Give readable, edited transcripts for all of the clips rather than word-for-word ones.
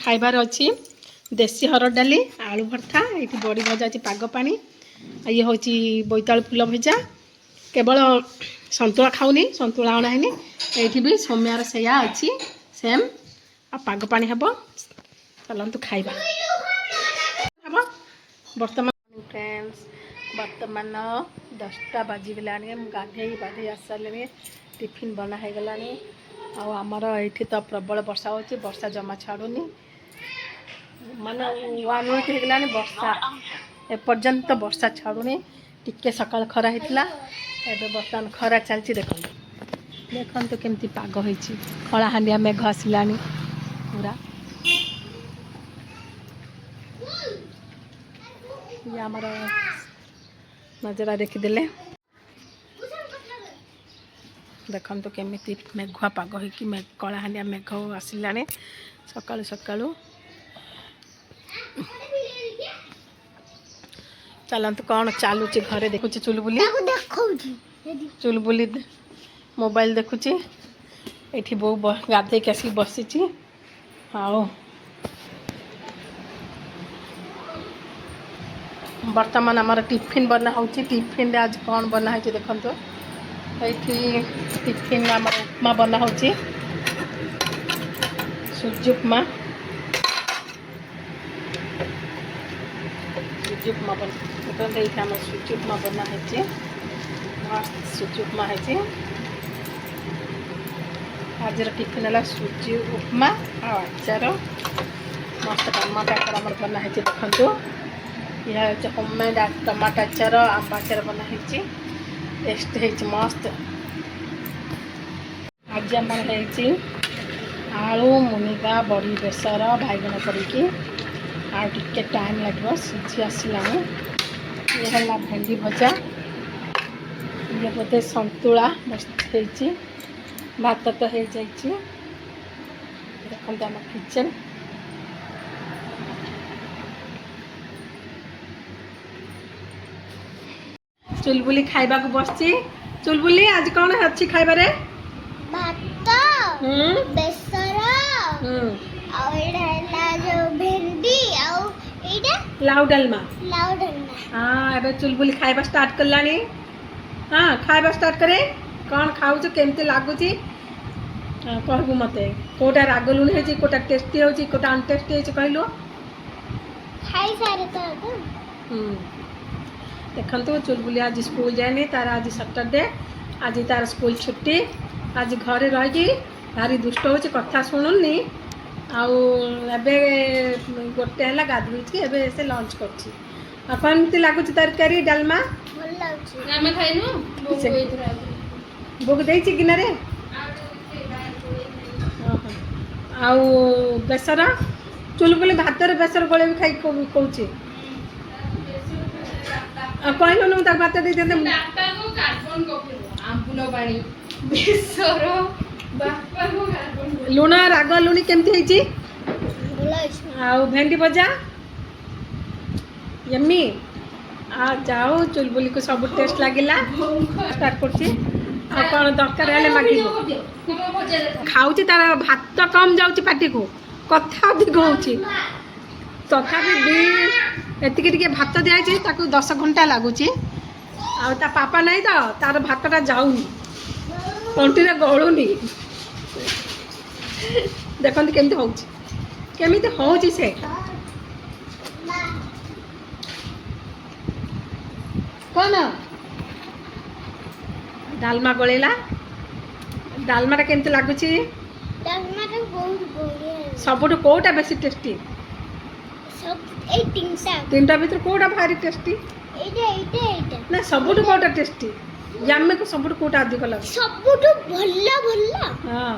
खाइबार अच्छी देसी हरड़ डाली आलू भर्ता ये बड़ी भजा अच्छी पाग पानी ये हूँ बोईतालु फुल भजा केवल सतुला खाऊनी सतुला अणा ये भी सौम्यार सेया अच्छी सेम आ पाग पानी हम चलतु खाइबा हम बर्तमान फ्रेंड्स बर्तमान 10टा बाजिगला गाधे बाधे आस सारे टिफिन बना हो गला आमर ये तो प्रबल वर्षा होची वर्षा जमा छाड़ूनी माने 1 वीक होगा वर्षा एपर्यंत वर्षा छाड़ूनी टिके सकाल खरा होता एवं बर्तमान खरा चलती देखो तो केमती पाग होती कलाहांडिया मेघ आसला पूरा ये आमर नजरा देखीदे देखो तो केमी मेघुआ पाग हो कलाहांडिया मेघ आसला सका सका चलतु कौन चलुची घरे देखुची चुलबुली मोबाइल देखुची ये बो गाधे के आसिक बसी आओ बर्तमान आमर टिफिन बना हो टिफिन आज कौन बना है देखो तो ये टिफिन आमर उपमा बना हो सूजी उपमा उपमा बन देखते आम सूजी उपमा बना है मस्त सूजी उपमा है आज टिफिन है सूजी उपमा आचार मस्त टमाटर आचार आम बना है देखो यह हूँ होममेड टमाटर आचार आम आचार बना है टेस्ट है मस्त आज आम आलू मुनिगा बड़ी बेसर बैगन पड़ी आ टिके टाइम लगे सीझी आसला ये है भेंडी भजा ये बोधे सतुला बस भात तो हो जाइए देखते आम किचन चुलबुली खाइबा को बसची चुलबुली आज कौन अच्छी खाइबारे भात बेसर लाउ डालमा हाँ एबे चुलबुली खाइबा स्टार्ट करलानी हाँ खाइबा स्टार्ट करे कौन खाऊ केमती लगुच कहबू मते कोटा राग लुण हो कोटा टेस्टी हो कोटा अनटेस्टी हो कहलु देखो चुलबुली आज स्कूल जाए तार आज सैटरडे आज तार स्कूल छुट्टी आज घरे रही भारी दुष्ट हो कथा शुणुनी आबे गोटे है गाधोई एवं से लंच करती लगुच तरकारी डालमा बुक दे गिनारे आउ बेसर चुलबुली भात बेसर गोले भी खाई कौच कहलुनु तक भात दे लुण राग लुणी केमती आउ भेंडी भजा यम्मी आ जाओ चुलबुली को सब टेस्ट लगिला स्टार्ट कर कौन दरकार है मागे खाऊँ तार भात कम जाऊँ पार्टी को कथा अधिक हो तथापि एति भात दिखाई 10 घंटा लगुच आ पापा नहीं तो तार भातटा जाऊनी तंटी गलुनी देखते केमी हूँ से कौन डालमा गलेला डालमाटा केमती लगुच सबुठ कौटा बेसी टेस्टी तीनटा भीतर कौटा भारी टेस्टी ना सबुठ कौटा टेस्टी यामे को सबुठ कौटा अधिक लगे सबुठ भल्ला भल्ला हाँ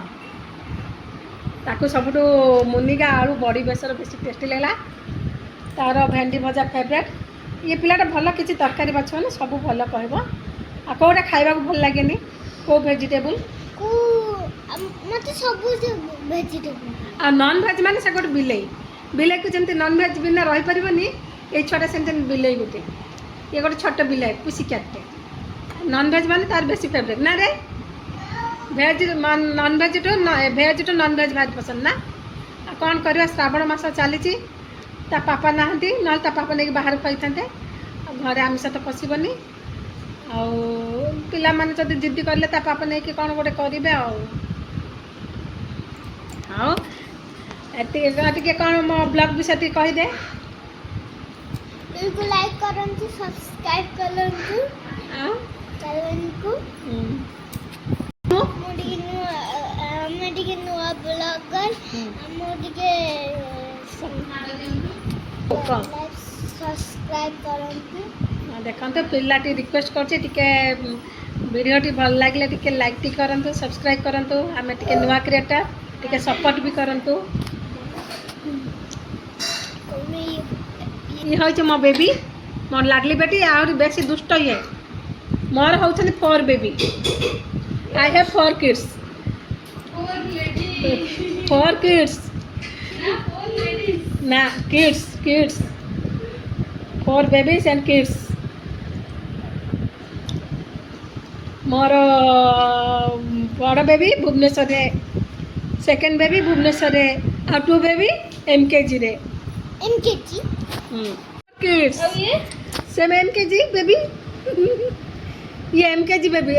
ताकू सबुठ मुनिगा आलू बड़ी बेसर बेसी टेस्टी लगला तार भेंडी भजा फेवरेट ये पिलाटा भल किसी तरकारी बाछ मैंने सब भल कह कौटा खाइबा भल लगे कौ भेजिटेबल मत सब भेजिटेबल आ नॉन भेज माने से गोटे बिलेई बिलेई को जमते नॉन भेज बिना रही पारिबनी ए छुआटा सेमते बिलेई गोटे ये गोटे छोट बिलेई पुसी कैटे नॉन भेज माने तार बेसी फेवरेट ना रे भेज नॉन भेज तो भेज तो नॉन भेज भाज पसंद ना କ'ଣ କରିବା ଶ୍ରାବଣ ମାସ ଚାଲିଛି ତା ପାପା ନାହାନ୍ତି ନହେଲେ ତା ପାପା ନେଇକି ବାହାରକୁ ଖାଇଥାନ୍ତେ ଆଉ ଘରେ ଆମିଷ ତ ପଶିବନି ଆଉ ପିଲାମାନେ ଯଦି ଜିଦ୍ଦି କଲେ ତା ପାପା ନେଇକି କ'ଣ ଗୋଟେ କରିବେ ଆଉ ଟିକେ କ'ଣ ମୋ ବ୍ଲଗ୍ ବିଷୟ ଟିକେ କହିଦେ इनको लाइक करंतु सब्सक्राइब करंतु ଆଉ चैनल को मोटिके नुआ ब्लॉगर मोटिके सब्सक्राइब करंतु ଦେଖନ୍ତୁ ପିଲାଟି ରିକ୍ୱେଷ୍ଟ କରୁଛି ଟିକେ ଭିଡ଼ିଓଟି ଭଲ ଲାଗିଲେ ଟିକେ ଲାଇକ୍ ଟି କରନ୍ତୁ ସବସ୍କ୍ରାଇବ୍ କରନ୍ତୁ ଆମେ ଟିକେ ନୂଆ କ୍ରିଏଟର ଟିକେ ସପୋର୍ଟ ବି କରନ୍ତୁ ଇଏ ହେଉଛି ମୋ ବେବି ମୋର ଲାଡଲି ବେଟି ଆହୁରି ବେଶୀ ଦୁଷ୍ଟ ଇଏ ମୋର ହେଉଛନ୍ତି 4 baby I have 4 kids 4 kids ନା କିଡ୍ସ 4 ବେବିଜ୍ ଆଣ୍ଡ କିଡ୍ସ ମୋର ବଡ଼ ବେବି ଭୁବନେଶ୍ୱରରେ ସେକେଣ୍ଡ ବେବି ଭୁବନେଶ୍ୱରରେ ଆଉ 2 ବେବି MKGରେ MKG किड्स और ये सेम MKG बेबी ये MKG बेबी